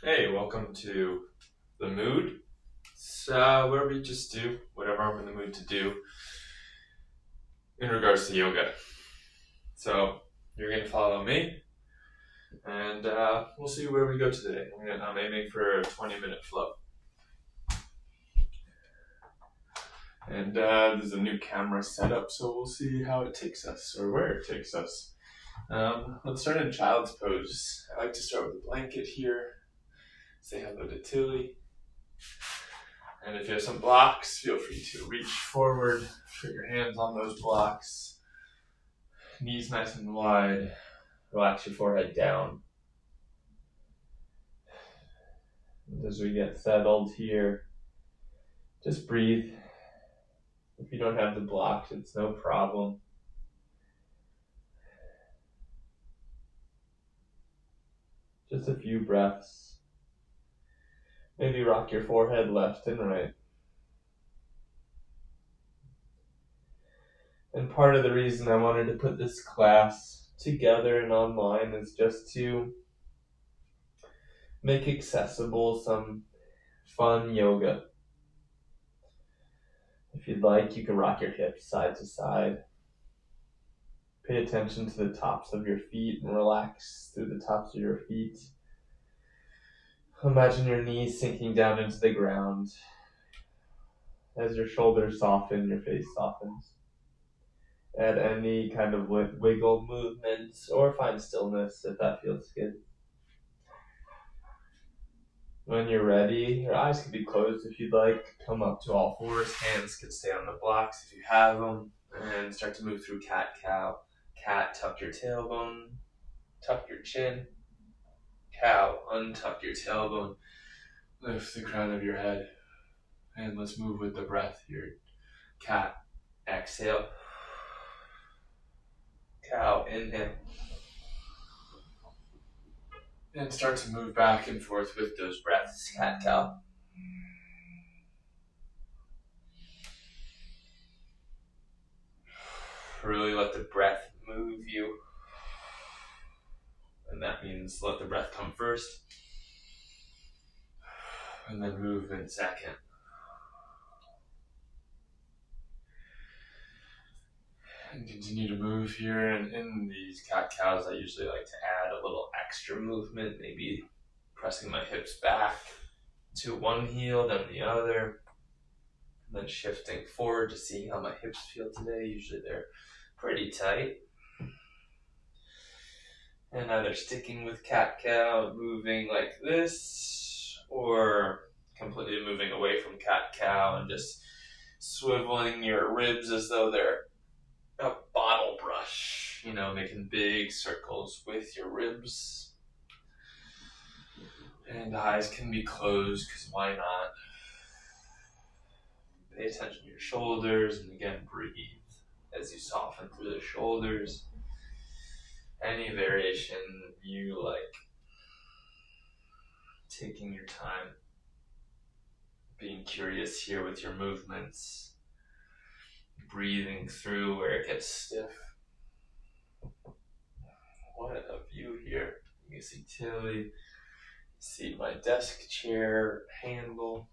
Hey, welcome to The Mood. It's where we just do whatever I'm in the mood to do in regards to yoga. So, you're going to follow me, and we'll see where we go today. I'm aiming for a 20-minute flow. And there's a new camera setup, so we'll see how it takes us, or where it takes us. Let's start in child's pose. I like to start with a blanket here. Say hello to Tilly. And if you have some blocks, feel free to reach forward, put your hands on those blocks, knees nice and wide, relax your forehead down. And as we get settled here, just breathe. If you don't have the blocks, it's no problem. Just a few breaths. Maybe rock your forehead left and right. And part of the reason I wanted to put this class together and online is just to make accessible some fun yoga. If you'd like, you can rock your hips side to side. Pay attention to the tops of your feet and relax through the tops of your feet. Imagine your knees sinking down into the ground. As your shoulders soften, your face softens. Add any kind of wiggle movements or find stillness if that feels good. When you're ready, your eyes can be closed if you'd like. Come up to all fours. Hands can stay on the blocks if you have them. And start to move through cat-cow. Cat, tuck your tailbone. Tuck your chin. Cow, untuck your tailbone. Lift the crown of your head. And let's move with the breath here. Cat, exhale. Cow, inhale. And start to move back and forth with those breaths. Cat, cow. Really let the breath move you. And that means let the breath come first. And then movement second. And continue to move here. And in these cat-cows, I usually like to add a little extra movement. Maybe pressing my hips back to one heel, then the other. And then shifting forward to see how my hips feel today. Usually they're pretty tight. And either sticking with cat-cow, moving like this, or completely moving away from cat-cow and just swiveling your ribs as though they're a bottle brush, making big circles with your ribs. And eyes can be closed, because why not? Pay attention to your shoulders, and again, breathe as you soften through the shoulders. Any variation you like. Taking your time. Being curious here with your movements. Breathing through where it gets stiff. What a view here. You can see Tilly. See my desk chair handle.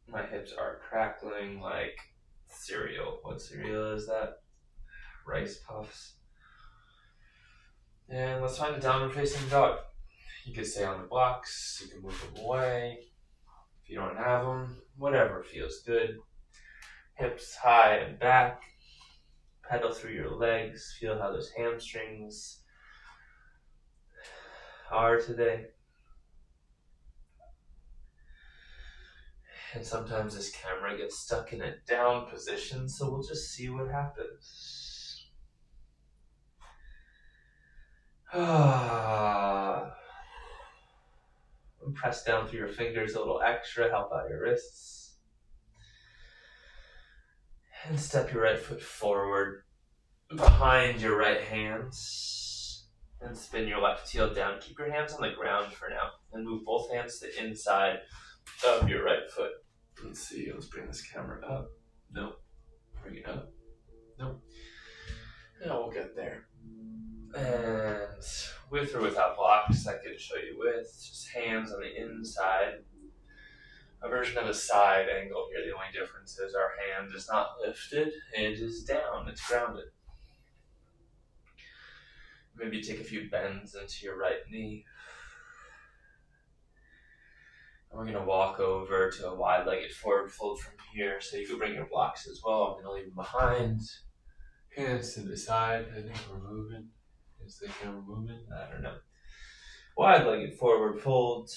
My hips are crackling like cereal. What cereal is that? Rice Puffs. And let's find a downward facing dog. You can stay on the blocks. You can move them away. If you don't have them, whatever feels good. Hips high and back. Pedal through your legs. Feel how those hamstrings are today. And sometimes this camera gets stuck in a down position, so we'll just see what happens. Press down through your fingers a little extra, help out your wrists. And step your right foot forward behind your right hands. And spin your left heel down. Keep your hands on the ground for now. And move both hands to the inside of your right foot. Let's see, let's bring this camera up. Nope. Bring it up. Nope. Yeah, we'll get there. And with or without blocks, I can show you with. Just hands on the inside. A version of a side angle here. The only difference is our hand is not lifted, it is down, it's grounded. Maybe take a few bends into your right knee. And we're going to walk over to a wide-legged forward fold from here, so you can bring your blocks as well. I'm going to leave them behind. Hands to the side. I think we're moving. Is the camera moving? I don't know. Wide-legged forward fold.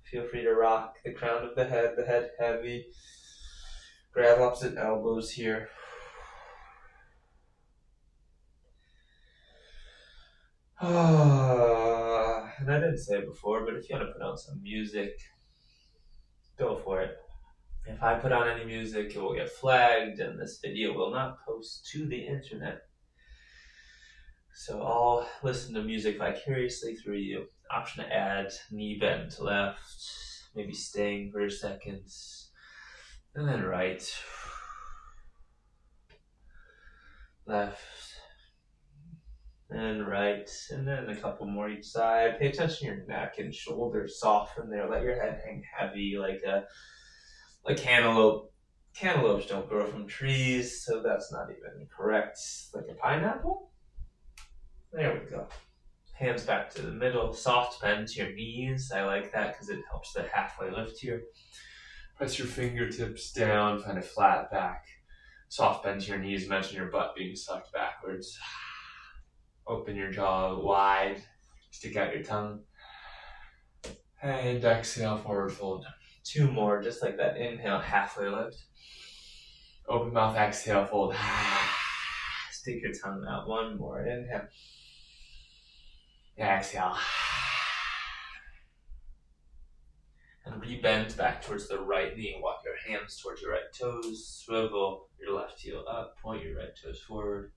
Feel free to rock the crown of the head heavy. Grab opposite elbows here. And I didn't say it before, but if you want to put on some music, go for it. If I put on any music, it will get flagged, and this video will not post to the internet. So I'll listen to music vicariously through you. Option to add knee bend to left, maybe staying for a second, and then right, left, and right, and then a couple more each side. Pay attention to your neck and shoulders, soften there. Let your head hang heavy like cantaloupe. Cantaloupes don't grow from trees, so that's not even correct. Like a pineapple? There we go. Hands back to the middle. Soft bend to your knees. I like that because it helps the halfway lift here. Press your fingertips down, find a flat back. Soft bend to your knees. Imagine your butt being sucked backwards. Open your jaw wide. Stick out your tongue. And exhale, forward fold. 2 more, just like that. Inhale, halfway lift. Open mouth, exhale, fold. Stick your tongue out. 1 more. Inhale. Exhale. And rebend back towards the right knee. Walk your hands towards your right toes. Swivel your left heel up. Point your right toes forward.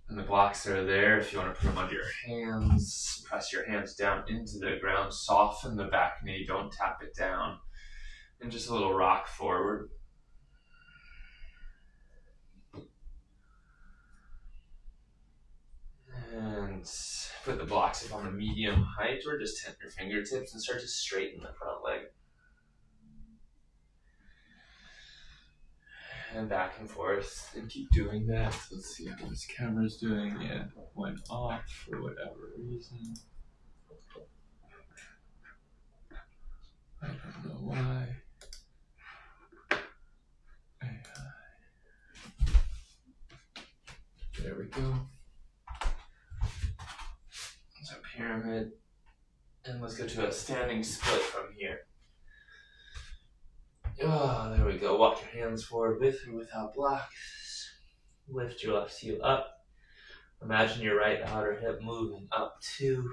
And the blocks are there. If you want to put them under your hands, press your hands down into the ground. Soften the back knee. Don't tap it down. And just a little rock forward. And put the blocks up on a medium height, or just tap your fingertips and start to straighten the front leg. And back and forth, and keep doing that. Let's see how this camera's doing. Yeah, went off for whatever reason. I don't know why. There we go. So pyramid. And let's go to a standing split from here. Oh, there we go. Walk your hands forward with or without blocks. Lift your left heel up. Imagine your right outer hip moving up too.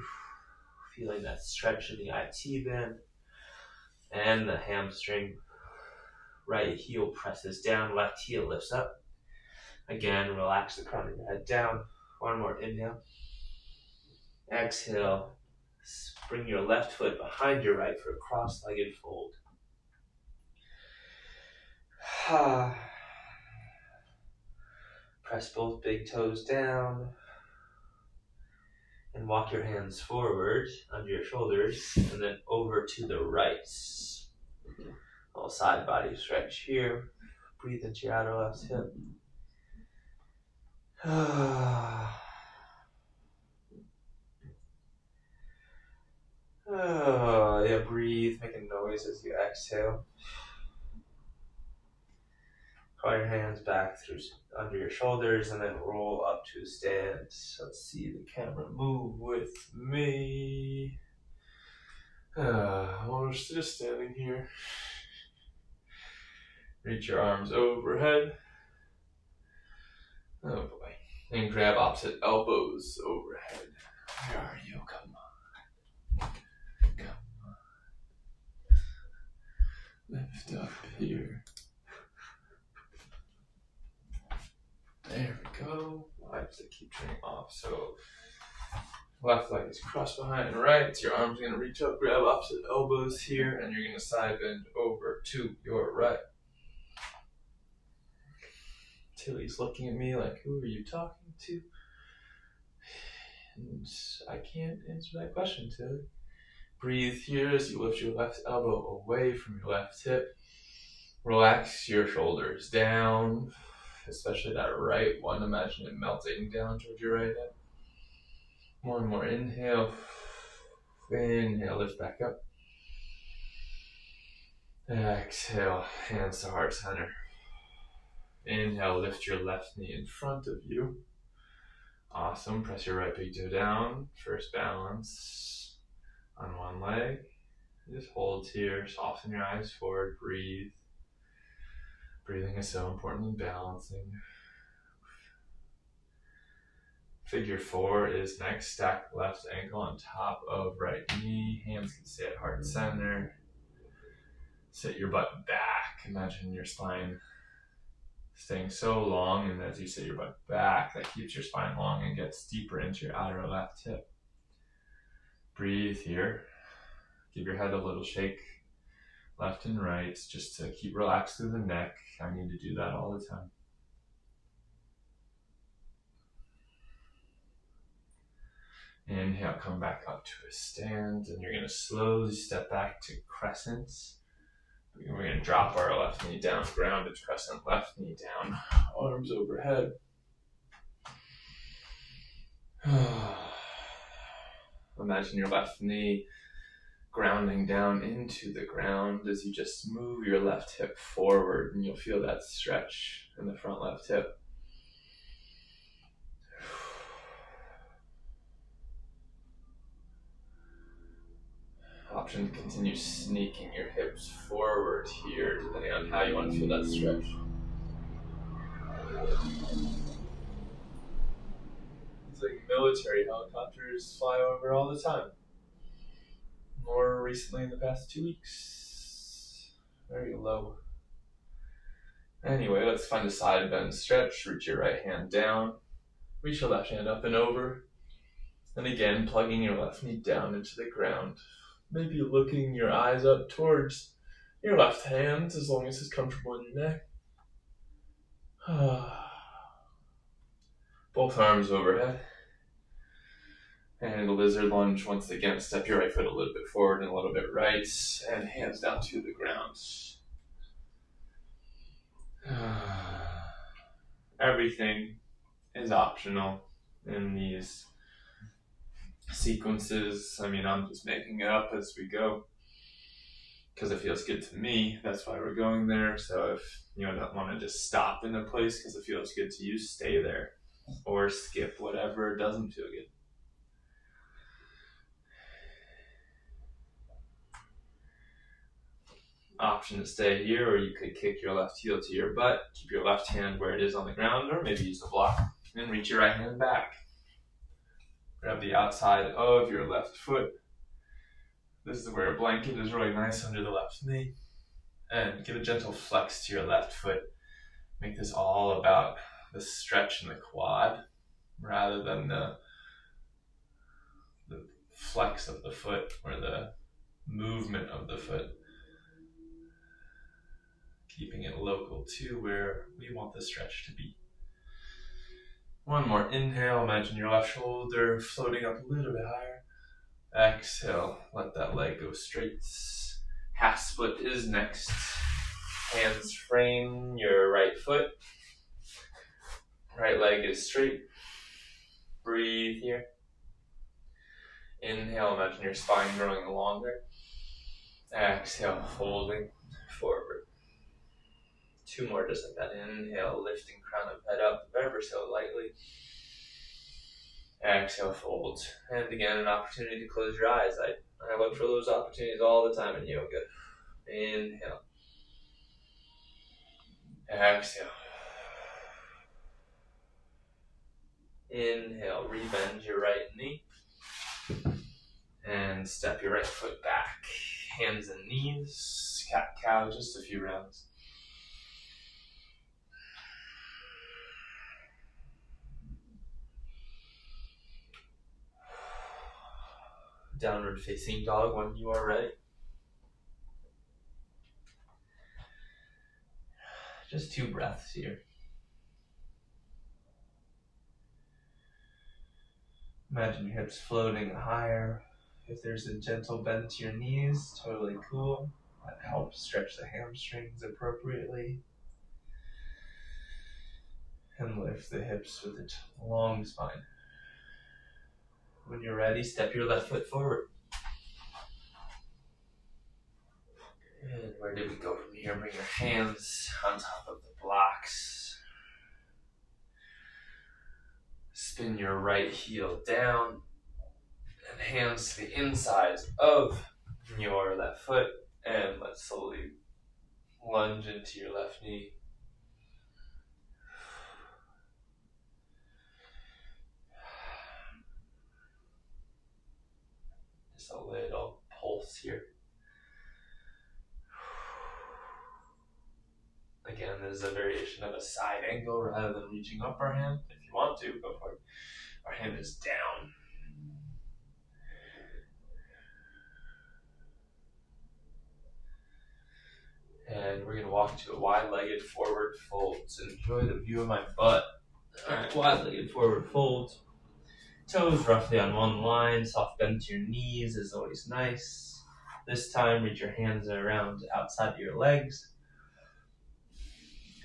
Feeling that stretch in the IT band and the hamstring. Right heel presses down, left heel lifts up. Again, relax the crown of your head down. 1 more inhale. Exhale. Bring your left foot behind your right for a cross-legged fold. Press both big toes down. And walk your hands forward under your shoulders and then over to the right. Little side body stretch here. Breathe into your outer left hip. Yeah, breathe, make a noise as you exhale. Crawl your hands back through under your shoulders and then roll up to a stand. Let's see the camera move with me. We're just standing here. Reach your arms overhead. Oh boy. And grab opposite elbows overhead. Where are you? Come on. Come on. Lift up here. There we go. Lights that keep turning off. So left leg is crossed behind the right. Your arm's going to reach up, grab opposite elbows here, and you're going to side bend over to your right. Tilly's looking at me like, who are you talking to? And I can't answer that question, Tilly. Breathe here as you lift your left elbow away from your left hip. Relax your shoulders down, especially that right one. Imagine it melting down towards your right hip. One more inhale. Inhale, lift back up. Exhale, hands to heart center. Inhale, lift your left knee in front of you. Awesome. Press your right big toe down. First balance on one leg. Just hold here. Soften your eyes forward. Breathe. Breathing is so important in balancing. Figure 4 is next. Stack left ankle on top of right knee. Hands can stay at heart center. Sit your butt back. Imagine your spine staying so long, and as you sit your butt back, that keeps your spine long and gets deeper into your outer left hip. Breathe here. Give your head a little shake, left and right, just to keep relaxed through the neck. I need to do that all the time. Inhale, come back up to a stand, and you're going to slowly step back to crescents. We're going to drop our left knee down, grounded crescent, left knee down, arms overhead. Imagine your left knee grounding down into the ground as you just move your left hip forward, and you'll feel that stretch in the front left hip. Option to continue sneaking your hips forward here, depending on how you want to feel that stretch. It's like military helicopters fly over all the time. More recently in the past 2 weeks. Very low. Anyway, let's find a side bend stretch. Reach your right hand down. Reach your left hand up and over. And again, plugging your left knee down into the ground. Maybe looking your eyes up towards your left hand, as long as it's comfortable in your neck. Both arms overhead. And a lizard lunge. Once again, step your right foot a little bit forward and a little bit right, and hands down to the ground. Everything is optional in these sequences. I mean, I'm just making it up as we go because it feels good to me. That's why we're going there. So if you don't want to just stop in a place because it feels good to you, stay there or skip whatever doesn't feel good. Option to stay here, or you could kick your left heel to your butt, keep your left hand where it is on the ground, or maybe use the block and reach your right hand back. Grab the outside of your left foot. This is where a blanket is really nice under the left knee. And give a gentle flex to your left foot. Make this all about the stretch in the quad rather than the flex of the foot or the movement of the foot. Keeping it local to where we want the stretch to be. One more inhale, imagine your left shoulder floating up a little bit higher. Exhale, let that leg go straight. Half split is next. Hands frame your right foot. Right leg is straight. Breathe here. Inhale, imagine your spine growing longer. Exhale, folding forward. 2 more just like that. Inhale, lifting crown of head up ever so lightly. Exhale, fold. And again, an opportunity to close your eyes. I look for those opportunities all the time in yoga. Inhale. Exhale. Inhale, rebend your right knee. And step your right foot back. Hands and knees. Cat-cow, just a few rounds. Downward facing dog when you are ready. Just 2 breaths here. Imagine your hips floating higher. If there's a gentle bend to your knees, totally cool. That helps stretch the hamstrings appropriately. And lift the hips with a long spine. When you're ready, step your left foot forward. And where did we go from here? Bring your hands on top of the blocks. Spin your right heel down and hands to the inside of your left foot. And let's slowly lunge into your left knee. Just a little pulse here. Again, this is a variation of a side angle rather than reaching up our hand. If you want to, go for it. Our hand is down. And we're going to walk to a wide-legged forward fold. So enjoy the view of my butt. Alright, wide-legged forward fold. Toes roughly on one line. Soft bend to your knees is always nice. This time, reach your hands around outside of your legs.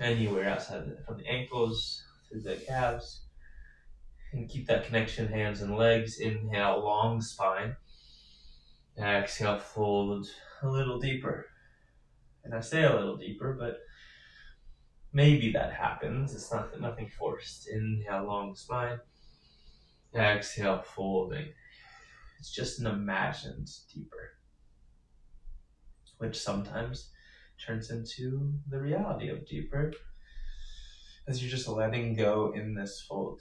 Anywhere outside from the ankles to the calves. And keep that connection, hands and legs. Inhale, long spine. Exhale, fold a little deeper. And I say a little deeper, but maybe that happens. It's nothing forced. Inhale, long spine. Exhale, folding. It's just an imagined deeper, which sometimes turns into the reality of deeper as you're just letting go in this fold.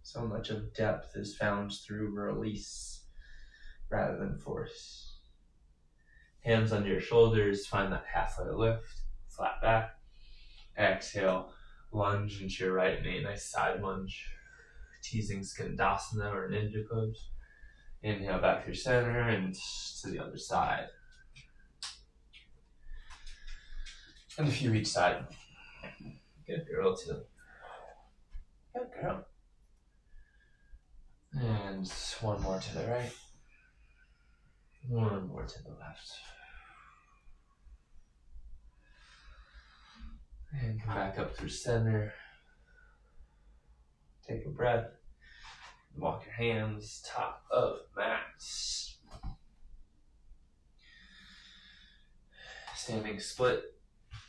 So much of depth is found through release rather than force. Hands under your shoulders, find that halfway lift, flat back. Exhale, lunge into your right knee, nice side lunge, teasing Skandasana or Ninja Pose. Inhale back through center and to the other side. And a few each side. Good girl, too. Good girl. And one more to the right. One more to the left. And come back up through center. Take a breath. Walk your hands top of mats. Standing split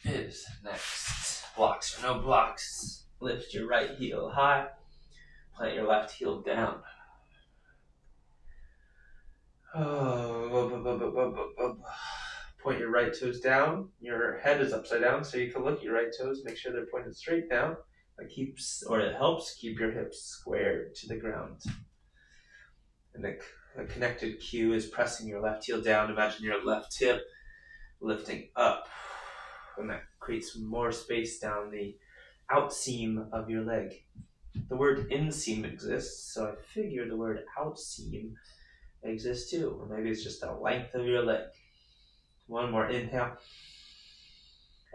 is next. Blocks or no blocks. Lift your right heel high. Plant your left heel down. Point your right toes down. Your head is upside down, so you can look at your right toes. Make sure they're pointed straight down. It helps keep your hips squared to the ground. And the connected cue is pressing your left heel down. Imagine your left hip lifting up. And that creates more space down the outseam of your leg. The word inseam exists, so I figure the word outseam exists too. Or maybe it's just the length of your leg. One more inhale.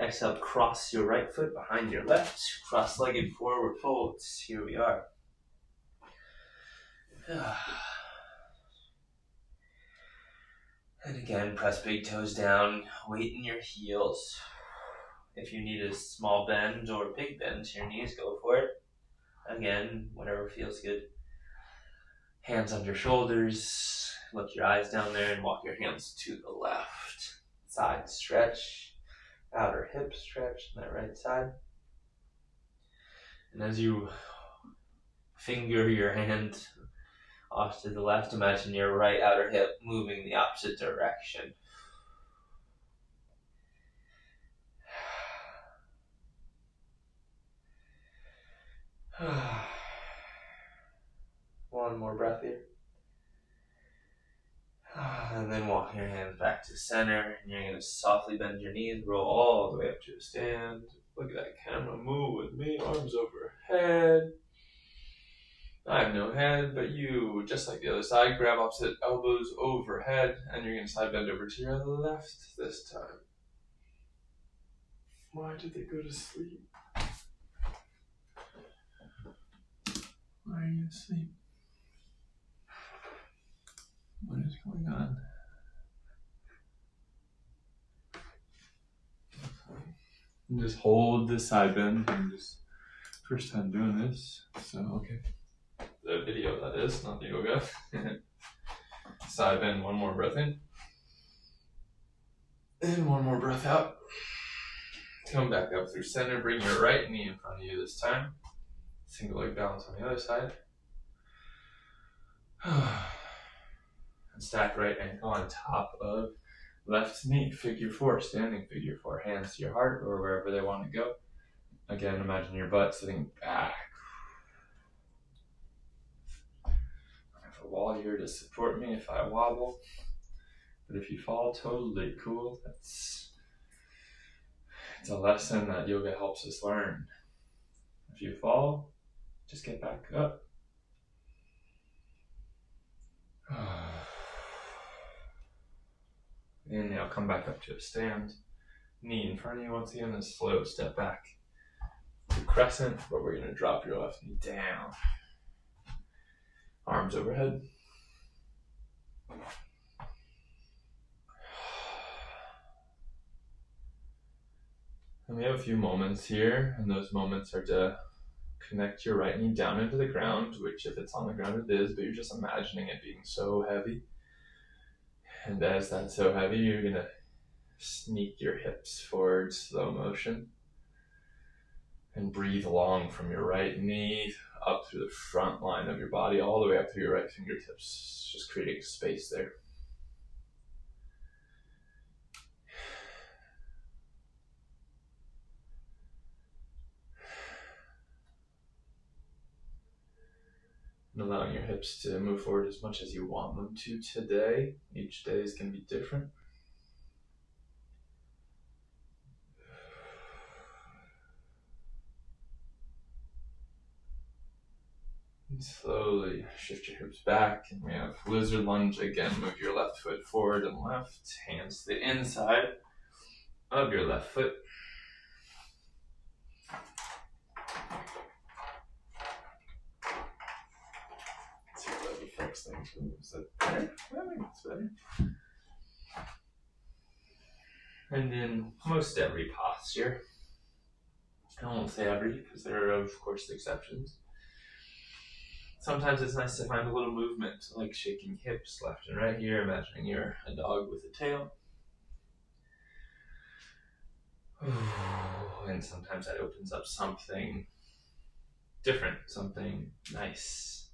Exhale, cross your right foot behind your left. Cross-legged forward folds. Here we are. And again, press big toes down. Weight in your heels. If you need a small bend or a big bend to your knees, go for it. Again, whatever feels good. Hands under shoulders. Look your eyes down there and walk your hands to the left. Side stretch. Outer hip stretch on that right side. And as you finger your hand off to the left, imagine your right outer hip moving the opposite direction. One more breath here. And then walk your hands back to center. And you're going to softly bend your knees, roll all the way up to a stand. Look at that camera move with me. Arms overhead. I have no head, but you, just like the other side, grab opposite elbows overhead. And you're going to side bend over to your left this time. Why did they go to sleep? Why are you asleep? What is going on? And just hold this side bend. I'm just first time doing this, so okay. The video, that is, not the yoga. Side bend, one more breath in. And one more breath out. Come back up through center. Bring your right knee in front of you this time. Single leg balance on the other side. And stack right ankle on top of left knee. Figure four, standing figure four. Hands to your heart or wherever they want to go. Again, imagine your butt sitting back. I have a wall here to support me if I wobble. But if you fall, totally cool. It's a lesson that yoga helps us learn. If you fall, just get back up. Inhale, come back up to a stand. Knee in front of you once again, and slow step back. To crescent, where we're going to drop your left knee down. Arms overhead. And we have a few moments here, and those moments are to connect your right knee down into the ground, which if it's on the ground it is, but you're just imagining it being so heavy. And as that's so heavy, you're going to sneak your hips forward, slow motion. And breathe long from your right knee up through the front line of your body, all the way up through your right fingertips, just creating space there. And allowing your hips to move forward as much as you want them to today. Each day is going to be different. And slowly shift your hips back, and we have lizard lunge again. Move your left foot forward and left, hands to the inside of your left foot. Let's see what the first thing is. That better? I think it's better. And in most every posture, I won't say every, because there are of course exceptions. Sometimes it's nice to find a little movement, like shaking hips left and right here, imagining you're a dog with a tail. And sometimes that opens up something different, something nice.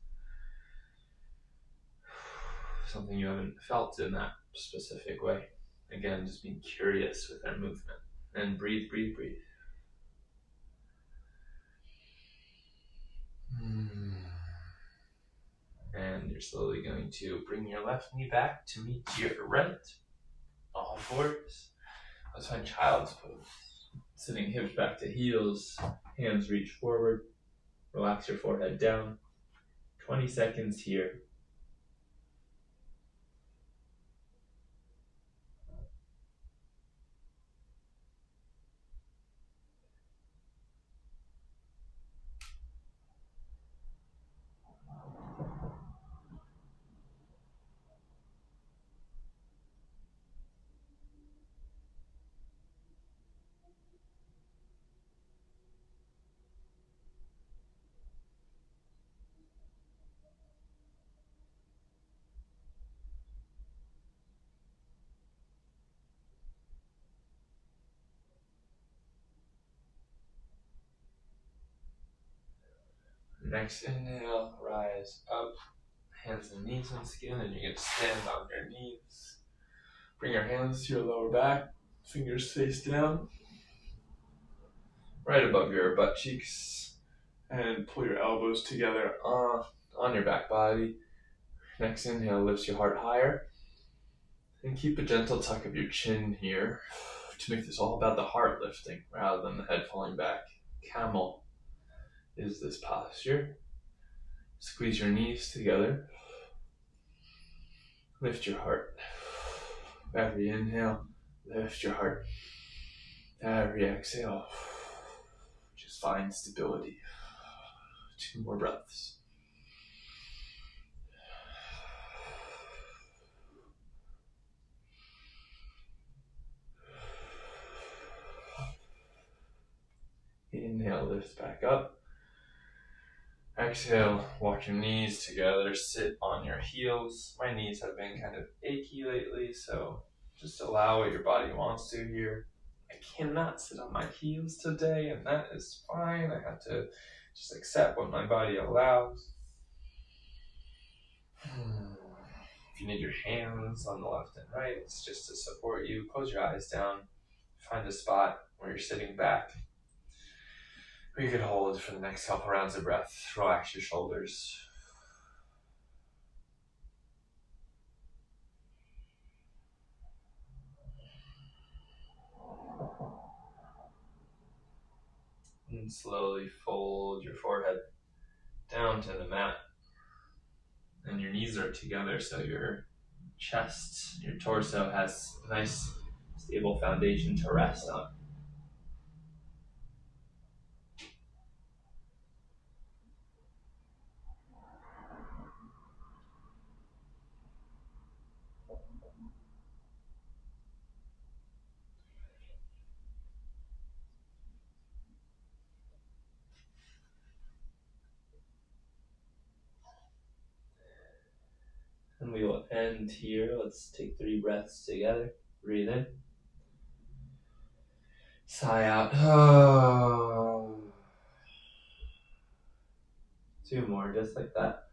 Something you haven't felt in that specific way. Again, just being curious with our movement. And breathe, breathe, breathe. And you're slowly going to bring your left knee back to meet your right. All fours. Let's find child's pose. Sitting hips back to heels, hands reach forward. Relax your forehead down. 20 seconds here. Next inhale, rise up, hands and knees on skin, and you're going to stand on your knees. Bring your hands to your lower back, fingers face down, right above your butt cheeks, and pull your elbows together on your back body. Next inhale lifts your heart higher, and keep a gentle tuck of your chin here to make this all about the heart lifting rather than the head falling back. Camel is this posture. Squeeze your knees together. Lift your heart. Every inhale, lift your heart. Every exhale, just find stability. 2 more breaths. Inhale, lift back up. Exhale, walk your knees together, sit on your heels. My knees have been kind of achy lately, so just allow what your body wants to here. I cannot sit on my heels today, and that is fine. I have to just accept what my body allows. If you need your hands on the left and right, it's just to support you. Close your eyes down. Find a spot where you're sitting back. Or you can hold for the next couple rounds of breath. Relax your shoulders. And slowly fold your forehead down to the mat. And your knees are together, so your chest, your torso has a nice, stable foundation to rest on. And we will end here. Let's take 3 breaths together. Breathe in. Sigh out. 2 more, just like that.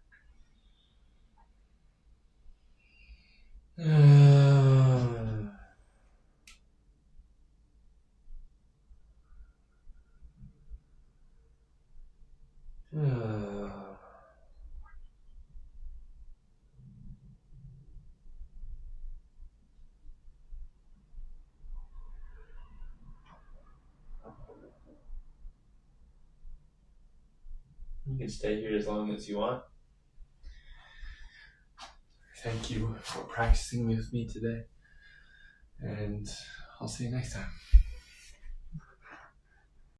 You can stay here as long as you want. Thank you for practicing with me today, and I'll see you next time.